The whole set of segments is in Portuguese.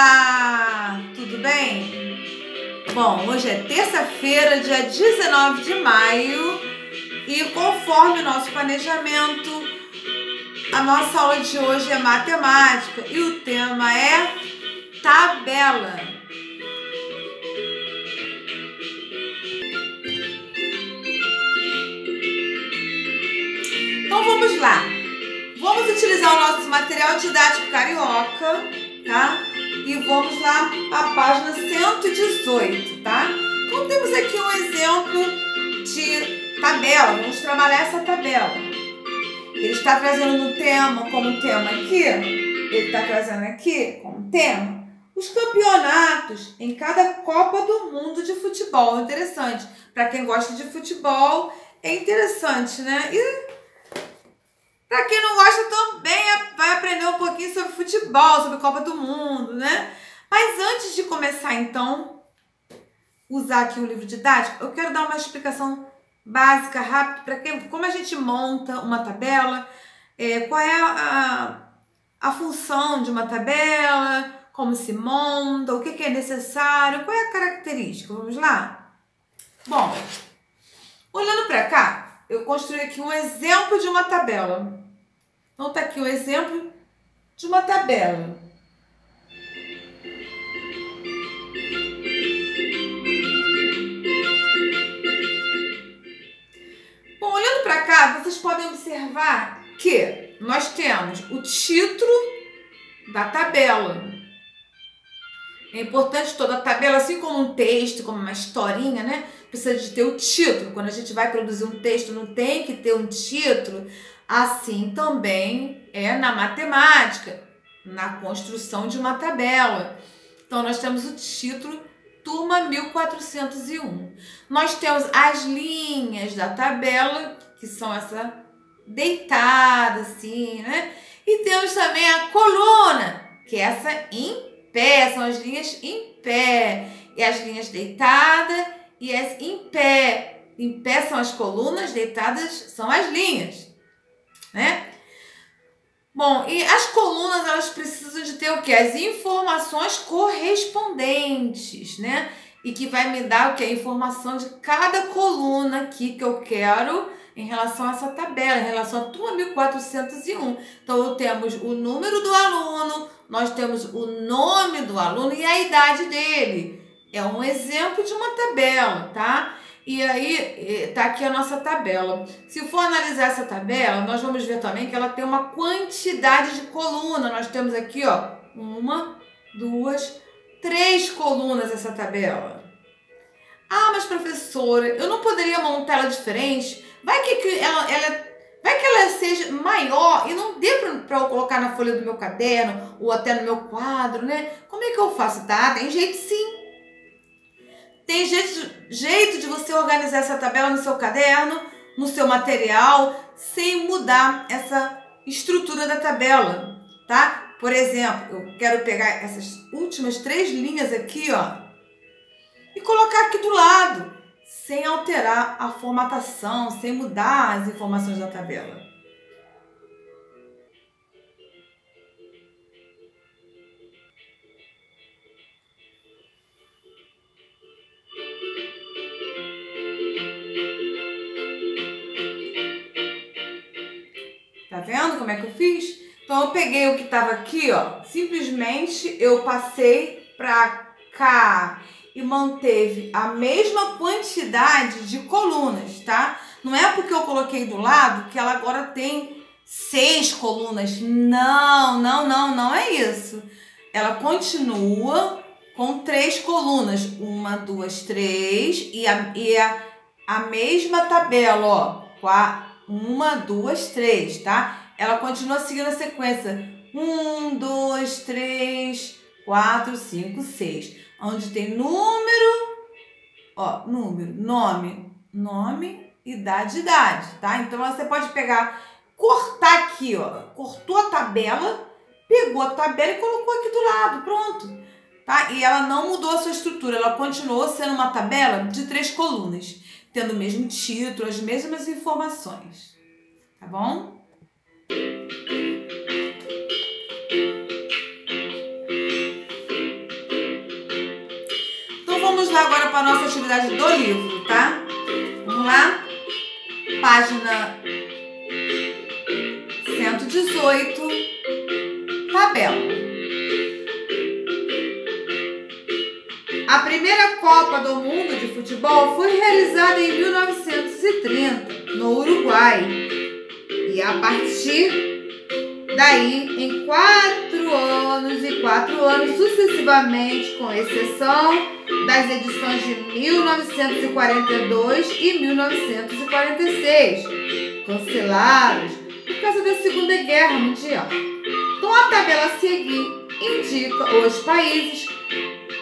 Olá, tudo bem? Bom, hoje é terça-feira, dia 19 de maio e conforme o nosso planejamento, a nossa aula de hoje é matemática e o tema é tabela. Então vamos lá. Vamos utilizar o nosso material didático carioca, tá? E vamos lá à página 118, tá? Então temos aqui um exemplo de tabela. Vamos trabalhar essa tabela. Ele está trazendo no tema, como tema aqui, ele está trazendo aqui como tema os campeonatos em cada Copa do Mundo de futebol. Interessante. Para quem gosta de futebol, é interessante, né? E para quem não gosta também vai aprender um pouquinho sobre futebol, sobre Copa do Mundo, né? Mas antes de começar, então, usar aqui o livro didático, eu quero dar uma explicação básica, rápida, para como a gente monta uma tabela, qual é a função de uma tabela, como se monta, o que é necessário, qual é a característica. Vamos lá? Bom, olhando para cá, eu construí aqui um exemplo de uma tabela. Então, tá aqui o exemplo de uma tabela. Bom, olhando para cá, vocês podem observar que nós temos o título da tabela. É importante toda a tabela, assim como um texto, como uma historinha, né? Precisa de ter o título. Quando a gente vai produzir um texto, não tem que ter um título. Assim também é na matemática, na construção de uma tabela. Então, nós temos o título Turma 1401. Nós temos as linhas da tabela, que são essa deitada, assim, né? E temos também a coluna, que é essa em pé, são as linhas em pé. E as linhas deitadas e as em pé. Em pé são as colunas, deitadas são as linhas, né? Bom, e as colunas, elas precisam de ter o quê? As informações correspondentes, né? E que vai me dar o quê? A informação de cada coluna aqui que eu quero em relação a essa tabela, em relação à turma 1401. Então, temos o número do aluno, nós temos o nome do aluno e a idade dele. É um exemplo de uma tabela, tá? E aí, tá aqui a nossa tabela. Se for analisar essa tabela, nós vamos ver também que ela tem uma quantidade de colunas. Nós temos aqui, ó, 1, 2, 3 colunas essa tabela. Ah, mas professora, eu não poderia montar ela diferente? Vai que ela seja maior e não dê para eu colocar na folha do meu caderno ou até no meu quadro, né? Como é que eu faço? Tá, tem jeito sim. Tem jeito de você organizar essa tabela no seu caderno, no seu material, sem mudar essa estrutura da tabela, tá? Por exemplo, eu quero pegar essas últimas 3 linhas aqui, ó, e colocar aqui do lado, sem alterar a formatação, sem mudar as informações da tabela. Tá vendo como é que eu fiz? Então, eu peguei o que estava aqui, ó, simplesmente eu passei para cá e manteve a mesma quantidade de colunas, tá? Não é porque eu coloquei do lado que ela agora tem 6 colunas. Não é isso. Ela continua com 3 colunas. 1, 2, 3 e a mesma tabela, ó. 1, 2, 3, tá? Ela continua seguindo a sequência. 1, 2, 3, 4, 5, 6. Onde tem número, ó, número, nome, idade, tá? Então, você pode pegar, cortar aqui, ó. Cortou a tabela, pegou a tabela e colocou aqui do lado, pronto. Tá? E ela não mudou a sua estrutura, ela continuou sendo uma tabela de 3 colunas, tendo o mesmo título, as mesmas informações. Tá bom? lá agora para a nossa atividade do livro, tá? Vamos lá. Página 118, tabela. A primeira Copa do Mundo de Futebol foi realizada em 1930, no Uruguai. E a partir daí, em 4 anos sucessivamente, com exceção das edições de 1942 e 1946, canceladas por causa da Segunda Guerra Mundial. Então, a tabela a seguir indica os países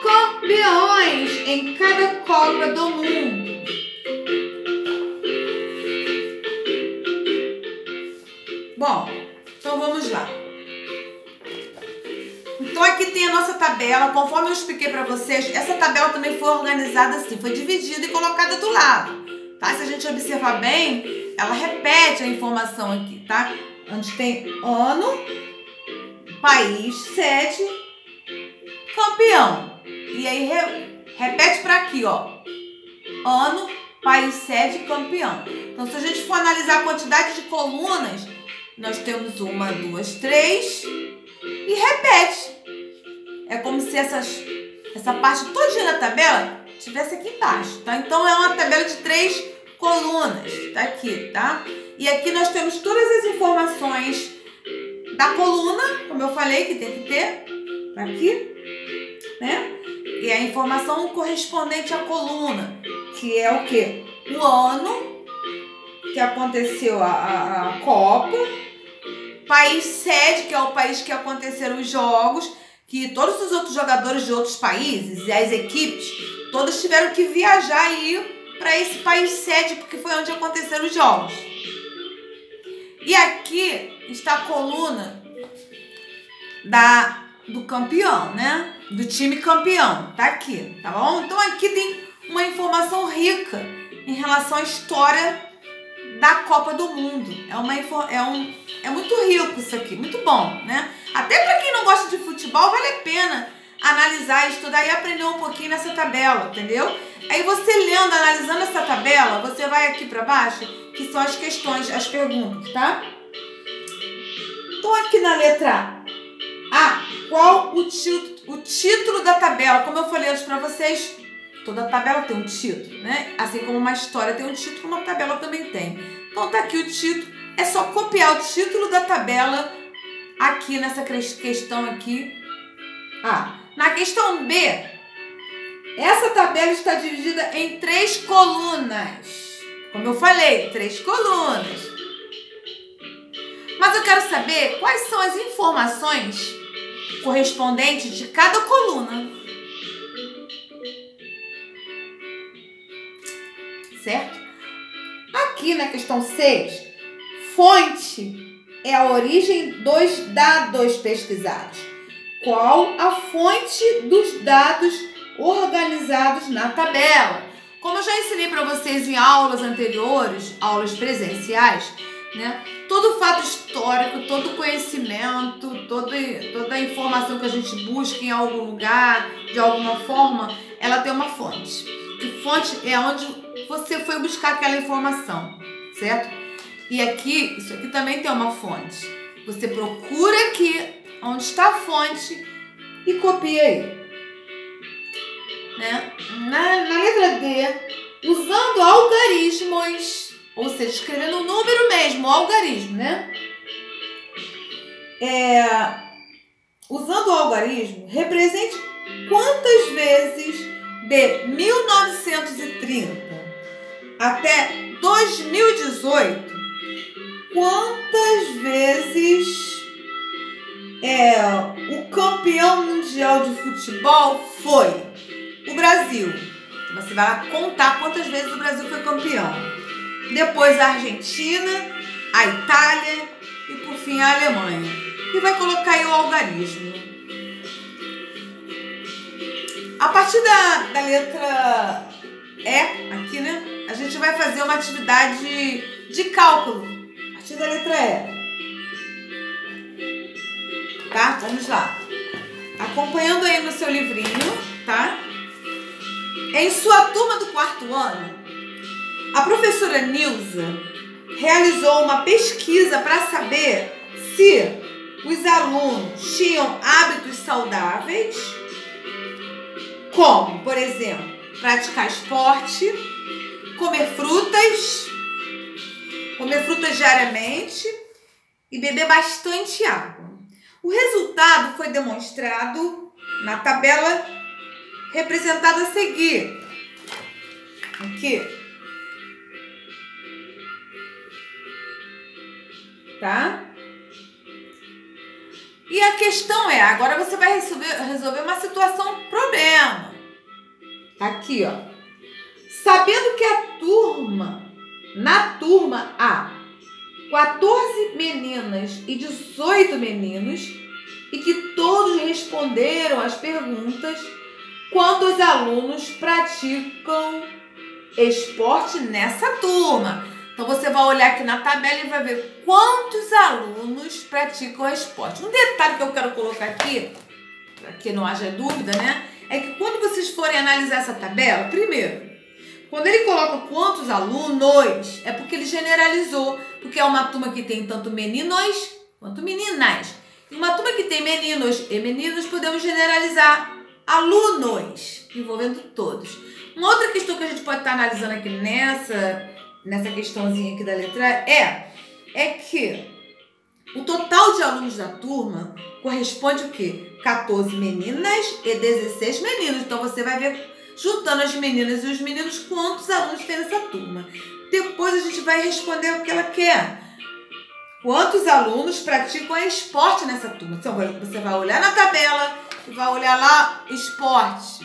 campeões em cada Copa do Mundo. Bom, então vamos lá. Então aqui tem a nossa tabela, conforme eu expliquei para vocês, essa tabela também foi organizada assim, foi dividida e colocada do lado, tá? Se a gente observar bem, ela repete a informação aqui, tá? Onde tem ano, país, sede, campeão. E aí repete para aqui, ó. Ano, país, sede, campeão. Então, se a gente for analisar a quantidade de colunas, nós temos 1, 2, 3 e repete. É como se essa parte todinha da tabela estivesse aqui embaixo, tá? Então, é uma tabela de 3 colunas, tá aqui, tá? E aqui nós temos todas as informações da coluna, como eu falei, que tem que ter, tá aqui, né? E a informação correspondente à coluna, que é o quê? O ano que aconteceu a Copa, país sede, que é o país que aconteceram os jogos, que todos os outros jogadores de outros países e as equipes, todos tiveram que viajar e ir para esse país sede, porque foi onde aconteceram os jogos. E aqui está a coluna do campeão, né? Do time campeão, tá aqui, tá bom? Então aqui tem uma informação rica em relação à história da Copa do Mundo. É muito rico isso aqui, muito bom, né? Até para quem não gosta de futebol, vale a pena analisar, estudar e aprender um pouquinho nessa tabela, entendeu? Aí você lendo, analisando essa tabela, você vai aqui para baixo, que são as questões, as perguntas, tá? Então aqui na letra A, qual o título da tabela? Como eu falei antes para vocês, toda tabela tem um título, né? Assim como uma história tem um título, uma tabela também tem. Então tá aqui o título, é só copiar o título da tabela aqui nessa questão aqui. Na questão B, essa tabela está dividida em 3 colunas. Como eu falei, 3 colunas. Mas eu quero saber quais são as informações correspondentes de cada coluna. Certo? Aqui na questão 6, fonte é a origem dos dados pesquisados. Qual a fonte dos dados organizados na tabela? Como eu já ensinei para vocês em aulas anteriores, aulas presenciais, né? Todo fato histórico, todo conhecimento, toda a informação que a gente busca em algum lugar, de alguma forma, ela tem uma fonte. E fonte é onde você foi buscar aquela informação, certo? E aqui, isso aqui também tem uma fonte. Você procura aqui onde está a fonte e copia aí. Né? Na letra D, usando algarismos, ou seja, escrevendo o número mesmo, o algarismo, né? Usando o algarismo, represente quantas vezes de 1930 até 2018, quantas vezes o campeão mundial de futebol foi o Brasil. Você vai lá contar quantas vezes o Brasil foi campeão. Depois a Argentina, a Itália e por fim a Alemanha. E vai colocar aí o algarismo. A partir da letra E, aqui, né? A gente vai fazer uma atividade de cálculo. A partir da letra E. Tá? Vamos lá. Acompanhando aí no seu livrinho, tá? Em sua turma do 4º ano, a professora Nilza realizou uma pesquisa para saber se os alunos tinham hábitos saudáveis, como, por exemplo, praticar esporte, comer frutas diariamente e beber bastante água. O resultado foi demonstrado na tabela representada a seguir. Aqui. Tá? E a questão é, agora você vai resolver uma situação problema. Tá aqui, ó. Sabendo que na turma há 14 meninas e 18 meninos e que todos responderam as perguntas, quantos alunos praticam esporte nessa turma? Então, você vai olhar aqui na tabela e vai ver quantos alunos praticam esporte. Um detalhe que eu quero colocar aqui, para que não haja dúvida, né? É que quando vocês forem analisar essa tabela, primeiro, quando ele coloca quantos alunos, é porque ele generalizou. Porque é uma turma que tem tanto meninos quanto meninas. E uma turma que tem meninos e meninas, podemos generalizar alunos, envolvendo todos. Uma outra questão que a gente pode estar analisando aqui nessa questãozinha aqui da letra é que o total de alunos da turma corresponde o quê? 14 meninas e 16 meninos. Então, você vai ver, juntando as meninas e os meninos, quantos alunos tem nessa turma. Depois, a gente vai responder o que ela quer. Quantos alunos praticam esporte nessa turma? Então, você vai olhar na tabela e vai olhar lá esporte.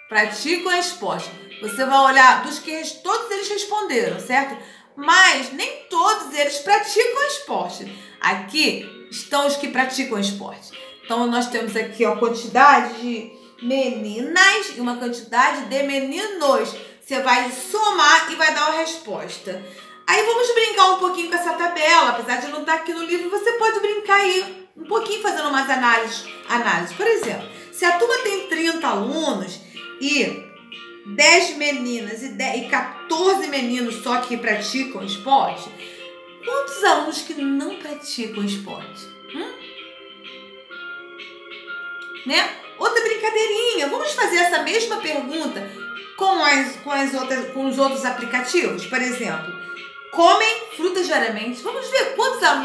Praticam esporte. Você vai olhar dos que todos eles responderam, certo? Mas nem todos eles praticam esporte. Aqui estão os que praticam esporte. Então, nós temos aqui a quantidade de meninas e uma quantidade de meninos. Você vai somar e vai dar a resposta. Aí vamos brincar um pouquinho com essa tabela. Apesar de não estar aqui no livro, você pode brincar aí um pouquinho fazendo umas análises. Por exemplo, se a turma tem 30 alunos e 10 meninas e 14 meninos só que praticam esporte, quantos alunos que não praticam esporte? Né? Outra brincadeirinha. Vamos fazer essa mesma pergunta com os outros aplicativos? Por exemplo, comem frutas diariamente. Vamos ver quantos alunos